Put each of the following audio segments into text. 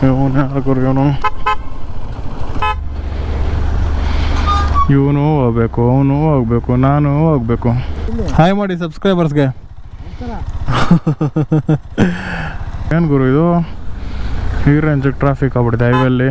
ಇವನು ಹೋಗ್ಬೇಕು, ಅವನು ಹೋಗ್ಬೇಕು, ನಾನು ಹೋಗ್ಬೇಕು. ಹಾಯ್ ಮಾಡಿ ಸಬ್ಸ್ಕ್ರೈಬರ್ಸ್ಗೆ. ಏನು ಗುರು ಇದು, ಈ ರೇಂಜಿಗೆ ಟ್ರಾಫಿಕ್ ಆಗ್ಬಿಟ್ಟಿದೆ ಹೈವೇಲಿ.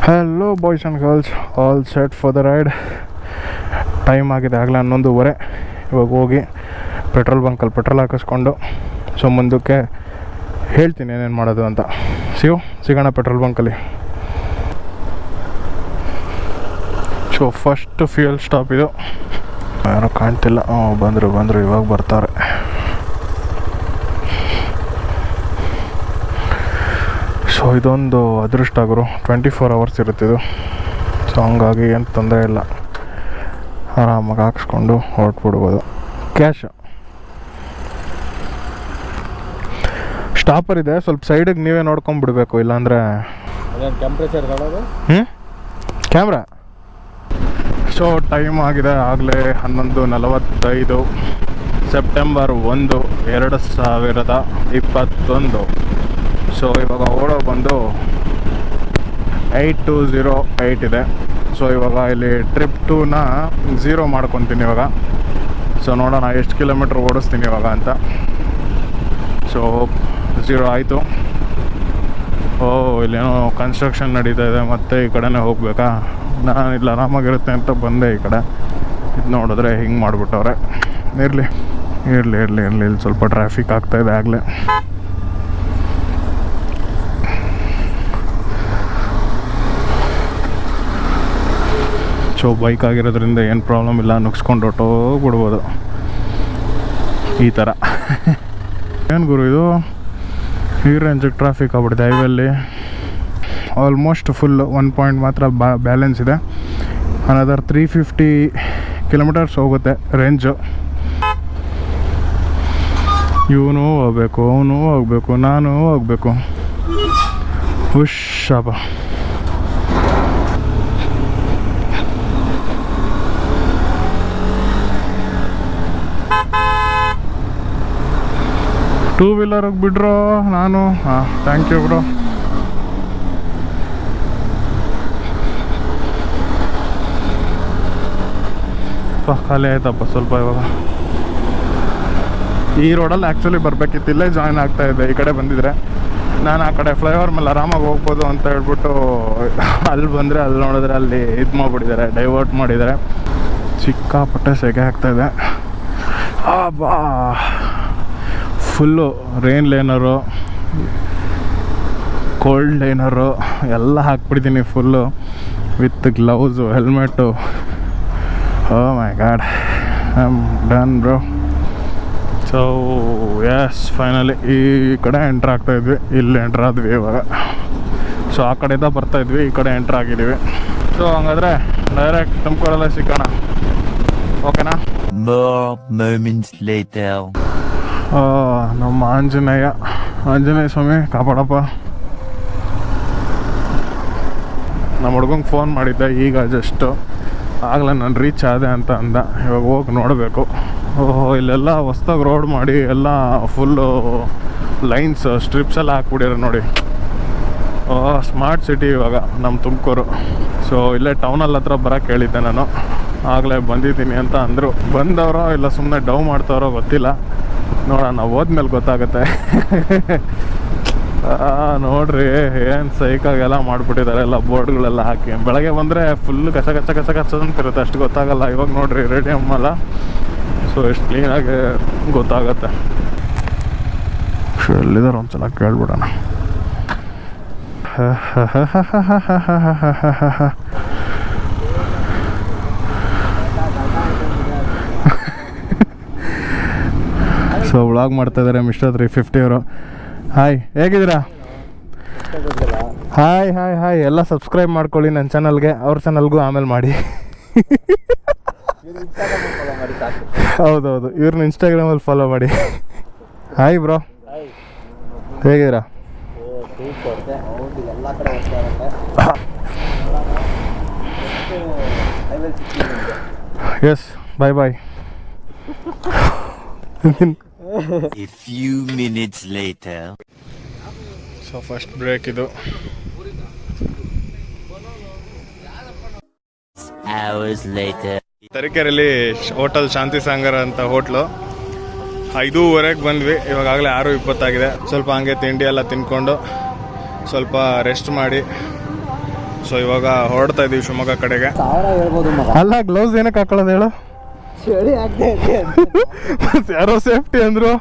Hello boys and girls, all set for the ride. Time ಆಗಿದೆ ಆಗಲೇ 11:15. ಇವಾಗ ಹೋಗಿ ಪೆಟ್ರೋಲ್ ಬಂಕಲ್ಲಿ ಪೆಟ್ರೋಲ್ ಹಾಕಿಸ್ಕೊಂಡು ಸೊ ಮುಂದಕ್ಕೆ ಹೇಳ್ತೀನಿ ಏನೇನು ಮಾಡೋದು ಅಂತ. ಸಿಗೋಣ ಪೆಟ್ರೋಲ್ ಬಂಕಲ್ಲಿ. ಸೊ ಫಸ್ಟ್ ಫ್ಯೂಯಲ್ ಸ್ಟಾಪ್ ಇದು. ಯಾರೋ ಕಾಣ್ತಿಲ್ಲ. ಬಂದರು ಇವಾಗ ಬರ್ತಾರೆ. ಸೊ ಇದೊಂದು ಅದೃಷ್ಟ ಗುರು, 24 hours ಇರುತ್ತಿದ್ದು. ಸೊ ಹಂಗಾಗಿ ಏನು ತೊಂದರೆ ಇಲ್ಲ, ಆರಾಮಾಗಿ ಹಾಕ್ಸ್ಕೊಂಡು ಹೊರಟ್ಬಿಡ್ಬೋದು. ಕ್ಯಾಶ್ ಸ್ಟಾಪರ್ ಇದೆ, ಸ್ವಲ್ಪ ಸೈಡಿಗೆ ನೀವೇ ನೋಡ್ಕೊಂಬಿಡ್ಬೇಕು, ಇಲ್ಲಾಂದರೆ ಟೆಂಪ್ರೇಚರ್ ಕ್ಯಾಮ್ರಾ. ಸೊ ಟೈಮ್ ಆಗಿದೆ ಆಗಲೇ 11:45, ಸೆಪ್ಟೆಂಬರ್ 1, 2021. ಸೊ ಇವಾಗ ಓಡೋ ಬಂದು 8208 ಇದೆ. ಸೊ ಇವಾಗ ಇಲ್ಲಿ ಟ್ರಿಪ್ 2ನ 0 ಮಾಡ್ಕೊತೀನಿ ಇವಾಗ. ಸೊ ನೋಡೋಣ ಎಷ್ಟು ಕಿಲೋಮೀಟ್ರ್ ಓಡಿಸ್ತೀನಿ ಇವಾಗ ಅಂತ. ಸೊ 0 ಆಯಿತು. ಇಲ್ಲೇನೋ ಕನ್ಸ್ಟ್ರಕ್ಷನ್ ನಡೀತಾ ಇದೆ, ಮತ್ತು ಈ ಕಡೆನೇ ಹೋಗ್ಬೇಕಾ? ನಾನು ಇಲ್ಲಿ ಆರಾಮಾಗಿರುತ್ತೆ ಅಂತ ಬಂದೆ ಈ ಕಡೆ. ಇದು ನೋಡಿದ್ರೆ ಹಿಂಗೆ ಮಾಡಿಬಿಟ್ಟವ್ರೆ. ಇರಲಿ ಇಲ್ಲಿ ಸ್ವಲ್ಪ ಟ್ರಾಫಿಕ್ ಆಗ್ತಾಯಿದೆ ಆಗಲೇ. ಸೊ ಬೈಕ್ ಆಗಿರೋದ್ರಿಂದ ಏನು ಪ್ರಾಬ್ಲಮ್ ಇಲ್ಲ, ನುಗ್ಸ್ಕೊಂಡು ಹೊಟ್ಟೋಗ್ಬಿಡ್ಬೋದು ಈ ಥರ. ಏನು ಗುರು ಇದು, ಈ ರೇಂಜಿಗೆ ಟ್ರಾಫಿಕ್ ಆಗ್ಬಿಟ್ಟಿದೆ ಹೈವೇಲಿ. ಆಲ್ಮೋಸ್ಟ್ ಫುಲ್ 1 ಪಾಯಿಂಟ್ ಮಾತ್ರ ಬ್ಯಾಲೆನ್ಸ್ ಇದೆ. ಅನದರ್ 350 ಕಿಲೋಮೀಟರ್ಸ್ ಹೋಗುತ್ತೆ ರೇಂಜು. ಇವನು ಹೋಗ್ಬೇಕು, ಅವನು ಹೋಗ್ಬೇಕು, ನಾನು ಹೋಗ್ಬೇಕು. ಹುಷಾಪ. ಟೂ ವೀಲರಿಗೆ ಬಿಡ್ರೋ ನಾನು. Thank you bro. ಖಾಲಿ ಆಯ್ತಪ್ಪ ಸ್ವಲ್ಪ ಇವಾಗ. ಈ ರೋಡಲ್ಲಿ ಆ್ಯಕ್ಚುಲಿ ಬರಬೇಕಿತ್ತು, ಇಲ್ಲೇ ಜಾಯ್ನ್ ಆಗ್ತಾಯಿದ್ದೆ. ಈ ಕಡೆ ಬಂದಿದ್ರೆ ನಾನು ಆ ಕಡೆ ಫ್ಲೈಓವರ್ ಮೇಲೆ ಆರಾಮಾಗಿ ಹೋಗ್ಬೋದು ಅಂತ ಹೇಳ್ಬಿಟ್ಟು ಅಲ್ಲಿ ಬಂದರೆ ಅಲ್ಲಿ ನೋಡಿದ್ರೆ ಅಲ್ಲಿ ಇದು ಮಾಡಿಬಿಟ್ಟಿದ್ದಾರೆ, ಡೈವರ್ಟ್ ಮಾಡಿದ್ದಾರೆ. ಸಿಕ್ಕಾಪಟ್ಟೆ ಸೆಕೆ ಆಗ್ತಾಯಿದೆ. ಬಾ full rain liner, cold liner ಎಲ್ಲ ಹಾಕ್ಬಿಟ್ಟಿದ್ದೀನಿ full, with gloves, helmet. Oh my God, I am done bro. So yes finally ಈ ಕಡೆ ಎಂಟ್ರ್ ಆಗ್ತಾಯಿದ್ವಿ, ಇಲ್ಲಿ ಎಂಟ್ರ್ ಆದ್ವಿ ಇವಾಗ. ಸೊ ಆ ಕಡೆಯಿಂದ ಬರ್ತಾಯಿದ್ವಿ, ಈ ಕಡೆ ಎಂಟ್ರ್ ಆಗಿದ್ದೀವಿ. ಸೊ ಹಂಗಾದರೆ ಡೈರೆಕ್ಟ್ ತುಮಕೂರಲ್ಲೇ ಸಿಗೋಣ, ಓಕೆನಾ? ನಮ್ಮ ಆಂಜನೇಯ ಸ್ವಾಮಿ ಕಾಪಾಡಪ್ಪ. ನಮ್ಮ ಹುಡ್ಗಂಗೆ ಫೋನ್ ಮಾಡಿದ್ದೆ ಈಗ ಜಸ್ಟು, ಆಗಲೇ ನಾನು ರೀಚ್ ಆದೆ ಅಂತ ಅಂದ. ಇವಾಗ ಹೋಗಿ ನೋಡಬೇಕು. ಇಲ್ಲೆಲ್ಲ ಹೊಸ್ದಾಗಿ ರೋಡ್ ಮಾಡಿ ಎಲ್ಲ ಫುಲ್ಲು ಲೈನ್ಸ್ ಸ್ಟ್ರಿಪ್ಸ್ ಎಲ್ಲ ಹಾಕ್ಬಿಟ್ಟಿರೋ ನೋಡಿ. ಸ್ಮಾರ್ಟ್ ಸಿಟಿ ಇವಾಗ ನಮ್ಮ ತುಮಕೂರು. ಸೊ ಇಲ್ಲೇ ಟೌನಲ್ಲಿ ಹತ್ರ ಬರೋಕ್ಕೆ ಹೇಳಿದ್ದೆ ನಾನು, ಆಗಲೇ ಬಂದಿದ್ದೀನಿ ಅಂತ ಅಂದರು. ಬಂದವರೋ ಇಲ್ಲ ಸುಮ್ಮನೆ ಡೌ ಮಾಡ್ತಾರೋ ಗೊತ್ತಿಲ್ಲ, ನೋಡೋಣ ಹೋದ್ಮೇಲೆ ಗೊತ್ತಾಗುತ್ತೆ. ನೋಡ್ರಿ ಏನು ಸೈಕಾಗೆಲ್ಲ ಮಾಡಿಬಿಟ್ಟಿದ್ದಾರೆ, ಎಲ್ಲ ಬೋರ್ಡ್ಗಳೆಲ್ಲ ಹಾಕಿ. ಬೆಳಗ್ಗೆ ಬಂದರೆ ಫುಲ್ಲು ಕಸ ಅಂತಿರುತ್ತೆ, ಅಷ್ಟು ಗೊತ್ತಾಗಲ್ಲ. ಇವಾಗ ನೋಡ್ರಿ ರೇಡಿಯಮ್ ಅಲ್ಲ, ಸೊ ಎಷ್ಟು ಕ್ಲೀನಾಗಿ ಗೊತ್ತಾಗತ್ತೆ. ಎಲ್ಲಿದ್ದಾರೆ ಒಂದ್ಸಲ ಕೇಳ್ಬಿಡೋಣ. ಸೊ ವ್ಲಾಗ್ ಮಾಡ್ತಾಯಿದ್ದಾರೆ ಮಿಸ್ಟರ್ 350 ಅವರು. ಹಾಯ್, ಹೇಗಿದ್ದೀರಾ? ಹಾಯ್ ಎಲ್ಲ ಸಬ್ಸ್ಕ್ರೈಬ್ ಮಾಡ್ಕೊಳ್ಳಿ ನನ್ನ ಚಾನಲ್ಗೆ, ಅವ್ರ ಚಾನಲ್ಗೂ ಆಮೇಲೆ ಮಾಡಿ. ಹೌದೌದು, ಇವ್ರನ್ನ ಇನ್ಸ್ಟಾಗ್ರಾಮಲ್ಲಿ ಫಾಲೋ ಮಾಡಿ. ಹಾಯ್ ಬ್ರೋ, ಹೇಗಿದ್ದೀರಾ? Yes bye bye. A few minutes later. So first break ಇದು. Hours later. ತರೀಕೆರೆಯಲ್ಲಿ ಹೋಟೆಲ್ ಶಾಂತಿ ಸಾಗರ ಅಂತ ಹೋಟ್ಲು. 5:30 ಬಂದ್ವಿ, ಇವಾಗಲೇ 6:20 ಸ್ವಲ್ಪ ಹಂಗೆ ತಿಂಡಿ ಎಲ್ಲ ತಿನ್ಕೊಂಡು ಸ್ವಲ್ಪ ರೆಸ್ಟ್ ಮಾಡಿ ಸೊ ಇವಾಗ ಹೊರಡ್ತಾ ಇದೀವಿ ಶಿವಮೊಗ್ಗ ಕಡೆಗೆ. ಅಲ್ಲ ಗ್ಲೌಸ್ ಏನಕ್ಕೆ ಹಾಕೊಳ್ಳೋದು ಹೇಳು? ಯಾರೋ ಸೇಫ್ಟಿ ಅಂದ್ರು.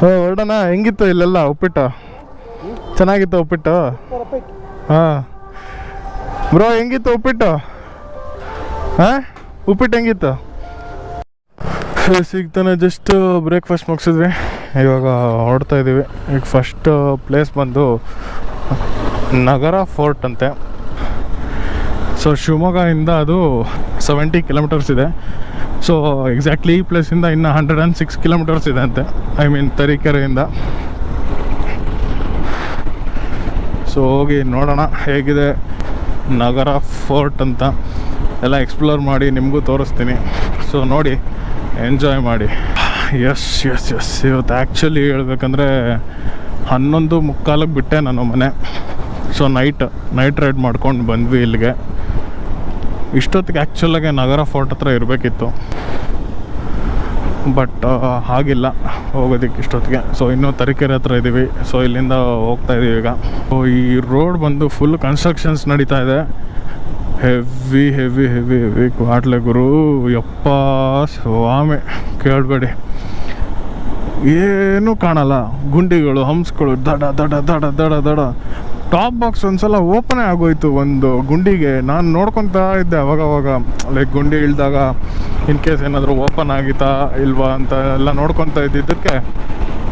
ಹೊರಡೋಣ. ಹೆಂಗಿತ್ತು ಇಲ್ಲೆಲ್ಲ ಉಪ್ಪಿಟ್ಟು? ಚೆನ್ನಾಗಿತ್ತು ಉಪ್ಪಿಟ್ಟು? ಹಾಂ ಬ್ರೋ, ಹೆಂಗಿತ್ತು ಉಪ್ಪಿಟ್ಟು? ಹಾಂ ಉಪ್ಪಿಟ್ಟು ಹೆಂಗಿತ್ತು? ಸಿಗ್ತಾನೆ ಜಸ್ಟ್ ಬ್ರೇಕ್ಫಾಸ್ಟ್ ಮುಗಿಸಿದ್ವಿ, ಇವಾಗ ಹೊರಡ್ತಾ ಇದ್ದೀವಿ. ಈಗ ಫಸ್ಟ್ ಪ್ಲೇಸ್ ಬಂದು ನಗರ ಫೋರ್ಟ್ ಅಂತೆ. ಸೊ ಶಿವಮೊಗ್ಗದಿಂದ ಅದು 70 ಕಿಲೋಮೀಟರ್ಸ್ ಇದೆ. ಸೊ ಎಕ್ಸಾಕ್ಟ್ಲಿ ಈ ಪ್ಲೇಸಿಂದ ಇನ್ನು 106 ಕಿಲೋಮೀಟರ್ಸ್ ಇದೆ ಅಂತೆ, ಐ ಮೀನ್ ತರೀಕೆರೆಯಿಂದ. ಸೊ ಹೋಗಿ ನೋಡೋಣ ಹೇಗಿದೆ ನಗರ ಫೋರ್ಟ್ ಅಂತ ಎಲ್ಲ ಎಕ್ಸ್ಪ್ಲೋರ್ ಮಾಡಿ ನಿಮಗೂ ತೋರಿಸ್ತೀನಿ. ಸೊ ನೋಡಿ, ಎಂಜಾಯ್ ಮಾಡಿ. ಎಸ್ ಎಸ್ ಎಸ್ ಇವತ್ತು ಆ್ಯಕ್ಚುಲಿ ಹೇಳ್ಬೇಕಂದ್ರೆ 11:45 ಬಿಟ್ಟೆ ನಾನು ಮನೆ. ಸೊ ನೈಟ್ ರೈಡ್ ಮಾಡ್ಕೊಂಡು ಬಂದ್ವಿ ಇಲ್ಲಿಗೆ. ಇಷ್ಟೊತ್ತಿಗೆ ಆ್ಯಕ್ಚುಲಾಗೆ ನಗರ ಫೋರ್ಟ್ ಹತ್ರ ಇರಬೇಕಿತ್ತು, ಬಟ್ ಹಾಗಿಲ್ಲ ಹೋಗೋದಕ್ಕೆ ಇಷ್ಟೊತ್ತಿಗೆ. ಸೊ ಇನ್ನೂ ತರೀಕೆರೆ ಹತ್ರ ಇದ್ದೀವಿ. ಸೊ ಇಲ್ಲಿಂದ ಹೋಗ್ತಾ ಇದ್ದೀವಿ ಈಗ. ಸೊ ಈ ರೋಡ್ ಬಂದು ಫುಲ್ ಕನ್ಸ್ಟ್ರಕ್ಷನ್ಸ್ ನಡೀತಾ ಇದೆ. ಹೆವಿ ಹೆವಿ ಹೆವಿ ಹೆವಿ ಕ್ವಾಟ್ಲೆ ಗುರು, ಯಪ್ಪ ಸ್ವಾಮಿ ಕೇಳಬೇಡಿ. ಏನೂ ಕಾಣಲ್ಲ, ಗುಂಡಿಗಳು ಹಂಪ್ಸ್ಗಳು ದಡ ದಡ ದಡ ದಡ ದಡ. ಟಾಪ್ ಬಾಕ್ಸ್ ಒಂದ್ಸಲ ಓಪನೇ ಆಗೋಯ್ತು ಒಂದು ಗುಂಡಿಗೆ. ನಾನು ನೋಡ್ಕೊತಾ ಇದ್ದೆ ಅವಾಗವಾಗ, ಲೈಕ್ ಗುಂಡಿ ಇಳಿದಾಗ ಇನ್ ಕೇಸ್ ಏನಾದರೂ ಓಪನ್ ಆಗಿತ್ತಾ ಇಲ್ವಾ ಅಂತ ಎಲ್ಲ ನೋಡ್ಕೊತಾ ಇದ್ದಿದ್ದಕ್ಕೆ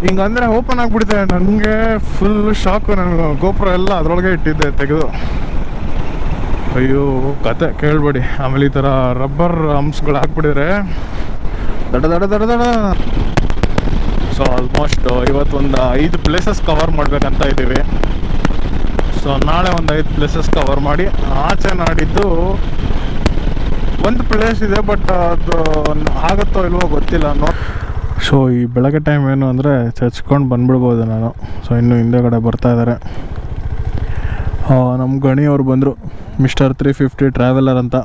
ಹಿಂಗಂದರೆ ಓಪನ್ ಆಗಿಬಿಡ್ತೆ. ನನಗೆ ಫುಲ್ ಶಾಕು. ನಾನು ಗೋಪುರ ಎಲ್ಲ ಅದರೊಳಗೆ ಇಟ್ಟಿದ್ದೆ ತೆಗೆದು. ಅಯ್ಯೋ ಕತೆ ಕೇಳಬೇಡಿ. ಆಮೇಲೆ ಈ ಥರ ರಬ್ಬರ್ ಹಂಪ್ಸ್ಗಳು ಹಾಕ್ಬಿಟ್ಟಿದ್ರೆ ದಡ ದಡ ದಡ ದಡ. ಸೊ ಆಲ್ಮೋಸ್ಟ್ ಇವತ್ತೊಂದು 5 ಪ್ಲೇಸಸ್ ಕವರ್ ಮಾಡಬೇಕಂತ ಇದ್ದೀವಿ. ಸೊ ನಾಳೆ ಒಂದು 5 ಪ್ಲೇಸಸ್ ಕವರ್ ಮಾಡಿ ಆಚೆ ನಾಡಿದ್ದು ಒಂದು ಪ್ಲೇಸ್ ಇದೆ, ಬಟ್ ಅದು ಆಗುತ್ತೋ ಇಲ್ವೋ ಗೊತ್ತಿಲ್ಲ. ಸೊ ಈ ಬೆಳಗ್ಗೆ ಟೈಮ್ ಏನು ಅಂದರೆ ಚಚ್ಕೊಂಡು ಬಂದ್ಬಿಡ್ಬೋದು ನಾನು. ಸೊ ಇನ್ನು ಹಿಂದೆಗಡೆ ಬರ್ತಾ ಇದ್ದಾರೆ ನಮ್ಮ ಗಣಿಯವ್ರು ಬಂದರು, ಮಿಸ್ಟರ್ 350 ಟ್ರಾವೆಲರ್ ಅಂತ.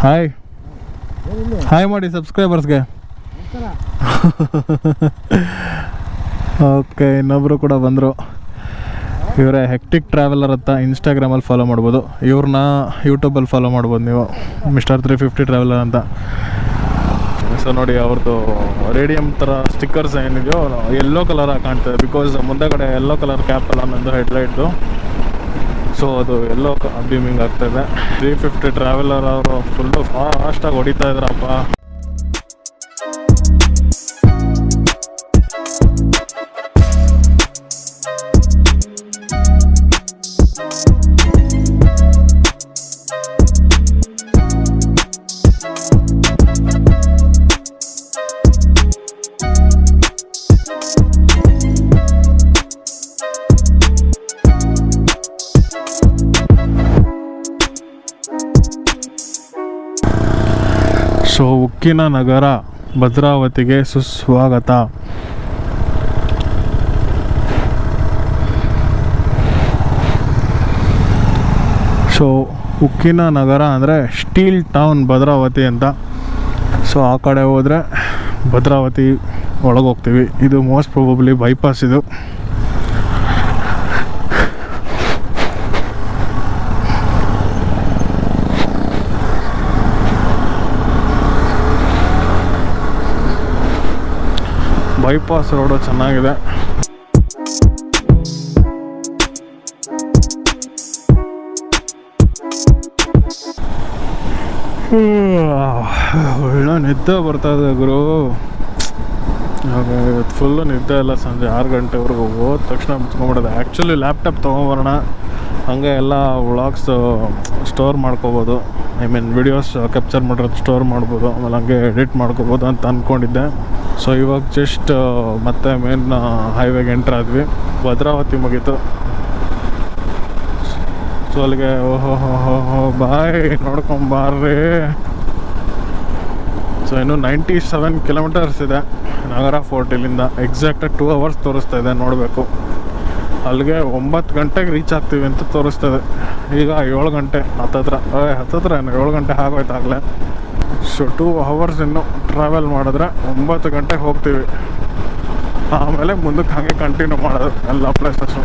ಹಾಯ್ ಹಾಯ್ ಮಾಡಿ ಸಬ್ಸ್ಕ್ರೈಬರ್ಸ್ಗೆ. ಓಕೆ, ಇನ್ನೊಬ್ಬರು ಕೂಡ ಬಂದರು. ಇವರೇ ಹೆಕ್ಟಿಕ್ ಟ್ರಾವೆಲರ್ ಅಂತ, ಇನ್ಸ್ಟಾಗ್ರಾಮಲ್ಲಿ ಫಾಲೋ ಮಾಡ್ಬೋದು. ಇವ್ರನ್ನ ಯೂಟ್ಯೂಬಲ್ಲಿ ಫಾಲೋ ಮಾಡ್ಬೋದು ನೀವು, ಮಿಸ್ಟರ್ 350 ಟ್ರಾವೆಲರ್ ಅಂತ. ಸೊ ನೋಡಿ ಅವ್ರದ್ದು ರೇಡಿಯಂ ಥರ ಸ್ಟಿಕ್ಕರ್ಸ್ ಏನಿದೆಯೋ ಯೆಲ್ಲೋ ಕಲರಾಗಿ ಕಾಣ್ತದೆ, ಬಿಕಾಸ್ ಮುಂದೆಗಡೆ ಯೆಲ್ಲೋ ಕಲರ್ ಕ್ಯಾಪ್ ಅಲ್ಲ ನಂದು ಹೆಡ್ಲೈಟ್ದು. ಸೊ ಅದು ಎಲ್ಲೋ ಬೀಮಿಂಗ್ ಆಗ್ತಾಯಿದೆ. 350 ಟ್ರಾವೆಲರ್ ಅವರು ಫುಲ್ಲು ಫಾಸ್ಟಾಗಿ ಹೊಡಿತಾ ಇದ್ರಪ್ಪ. ಸೊ ಉಕ್ಕಿನ ನಗರ ಭದ್ರಾವತಿಗೆ ಸುಸ್ವಾಗತ. ಸೊ ಉಕ್ಕಿನ ನಗರ ಅಂದರೆ ಸ್ಟೀಲ್ ಟೌನ್ ಭದ್ರಾವತಿ ಅಂತ. ಸೊ ಆ ಕಡೆ ಹೋದರೆ ಭದ್ರಾವತಿ ಒಳಗೆ ಹೋಗ್ತೀವಿ. ಇದು ಮೋಸ್ಟ್ ಪ್ರೊಬಬ್ಲಿ ಬೈಪಾಸ್ ಇದು. ಬೈಪಾಸ್ ರೋಡು ಚೆನ್ನಾಗಿದೆ. ಒಳ್ಳೆ ನಿದ್ದೆ ಬರ್ತಾಯಿದೆ ಗುರು. ಇವತ್ತು ಫುಲ್ಲು ನಿದ್ದೆ ಇಲ್ಲ. ಸಂಜೆ 6 ಗಂಟೆವರೆಗೂ ಹೋದ ತಕ್ಷಣ ಮುಚ್ಕೊಂಡ್ಬಿಡೋದು. ಆ್ಯಕ್ಚುಲಿ ಲ್ಯಾಪ್ಟಾಪ್ ತೊಗೊಂಬರೋಣ, ಹಂಗೆ ಎಲ್ಲ ವ್ಲಾಗ್ಸ್ ಸ್ಟೋರ್ ಮಾಡ್ಕೋಬೋದು. ಐ ಮೀನ್ ವಿಡಿಯೋಸ್ ಕ್ಯಾಪ್ಚರ್ ಮಾಡಿರೋದು ಸ್ಟೋರ್ ಮಾಡ್ಬೋದು, ಆಮೇಲೆ ಹಂಗೆ ಎಡಿಟ್ ಮಾಡ್ಕೋಬೋದು ಅಂತ ಅಂದ್ಕೊಂಡಿದ್ದೆ. ಸೊ ಇವಾಗ ಜಸ್ಟ್ ಮತ್ತೆ ಮೇನ್ ಹೈವೇಗೆ ಎಂಟ್ರ್ ಆದ್ವಿ. ಭದ್ರಾವತಿ ಮುಗೀತು. ಸೊ ಅಲ್ಲಿಗೆ ಓಹೋ ಬಾಯ್ ನೋಡ್ಕೊಂಬಾರ್ರಿ. ಸೊ ಇನ್ನು 97 ಕಿಲೋಮೀಟರ್ಸ್ ಇದೆ ನಗರ ಫೋರ್ಟ್ ಇಲ್ಲಿಂದ. ಎಕ್ಸಾಕ್ಟಾಗಿ 2 ಅವರ್ಸ್ ತೋರಿಸ್ತಾ ಇದೆ, ನೋಡಬೇಕು. ಅಲ್ಲಿಗೆ 9 ಗಂಟೆಗೆ ರೀಚ್ ಆಗ್ತೀವಿ ಅಂತ ತೋರಿಸ್ತದೆ. ಈಗ 7 ಗಂಟೆ ಹತ್ತತ್ರ ಏನು 7 ಗಂಟೆ ಆಗೋಯ್ತು ಆಗಲೇ. ಸೊ 2 ಅವರ್ಸ್ ಇನ್ನು ಟ್ರಾವೆಲ್ ಮಾಡಿದ್ರೆ 9 ಗಂಟೆಗೆ ಹೋಗ್ತೀವಿ. ಆಮೇಲೆ ಮುಂದಕ್ಕೆ ಹಾಗೆ ಕಂಟಿನ್ಯೂ ಮಾಡೋದು ಎಲ್ಲ ಪ್ಲೇಸಸ್ಸು.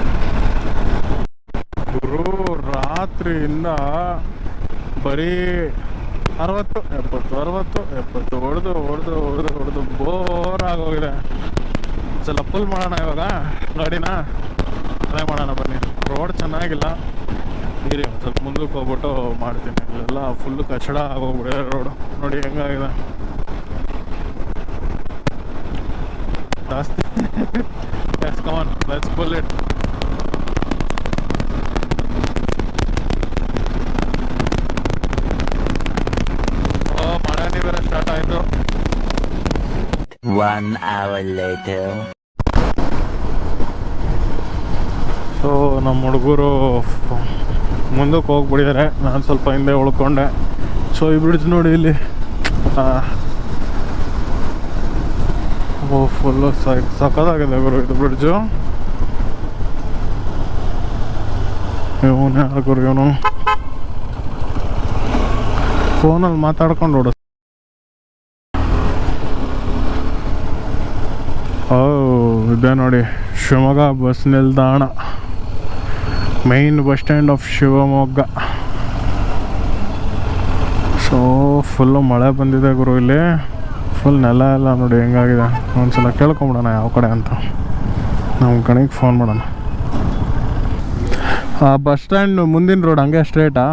ಗುರು ರಾತ್ರಿಯಿಂದ ಬರೀ 60 70 ಹೊಡೆದು ಬೋರ್ ಆಗೋಗಿದೆ. ಸ್ವಲ್ಪ ಫುಲ್ ಮಾಡೋಣ ಇವಾಗ ಗಾಡಿನ, ಟ್ರೈ ಮಾಡೋಣ ಬನ್ನಿ. ರೋಡ್ ಚೆನ್ನಾಗಿಲ್ಲ, ಇರಿ ಸ್ವಲ್ಪ ಮುಂದಕ್ಕೆ ಹೋಗ್ಬಿಟ್ಟು ಮಾಡ್ತೀನಿ. ಇಲ್ಲೆಲ್ಲ ಫುಲ್ಲು ಕಚಡ ಆಗೋಗ್ಬಿಡಿದೆ ರೋಡು, ನೋಡಿ ಹೆಂಗಾಗಿದೆ ಜಾಸ್ತಿ. Yes come on, let's pull it. ಮಳೆ ಬೇರೆ ಸ್ಟಾರ್ಟ್ ಆಯಿತು. 1 hour later. ಸೊ ನಮ್ಮ ಹುಡುಗರು ಮುಂದಕ್ಕೆ ಹೋಗ್ಬಿಟ್ಟಿದ್ದಾರೆ, ನಾನು ಸ್ವಲ್ಪ ಹಿಂದೆ ಉಳ್ಕೊಂಡೆ. ಸೊ ಈ ಬ್ರಿಡ್ಜ್ ನೋಡಿ ಇಲ್ಲಿ, ಫುಲ್ಲು ಸಖತ್ತಾಗಿದೆ ಗುರು ಇದು ಬ್ರಿಡ್ಜು. ಇವನು ಯಾರು ಗುರು, ಇವನು ಫೋನಲ್ಲಿ ಮಾತಾಡ್ಕೊಂಡು ಓಡ. ಇದೆ ನೋಡಿ ಶಿವಮೊಗ್ಗ ಬಸ್ ನಿಲ್ದಾಣ, main bus stand of Shivamogga. So full ಮಳೆ ಬಂದಿದೆ ಗುರು ಇಲ್ಲಿ, ಫುಲ್ ನೆಲ ಎಲ್ಲ ನೋಡಿ ಹೆಂಗಾಗಿದೆ. ಒಂದ್ಸಲ ಕೇಳ್ಕೊಂಬಿಡೋಣ ಯಾವ ಕಡೆ ಅಂತ, ನಮ್ಮ ಕಡೆಗೆ ಫೋನ್ ಮಾಡೋಣ. ಆ ಬಸ್ ಸ್ಟ್ಯಾಂಡ್ ಮುಂದಿನ ರೋಡ್ ಹಂಗೆ ಸ್ಟ್ರೇಟಾ?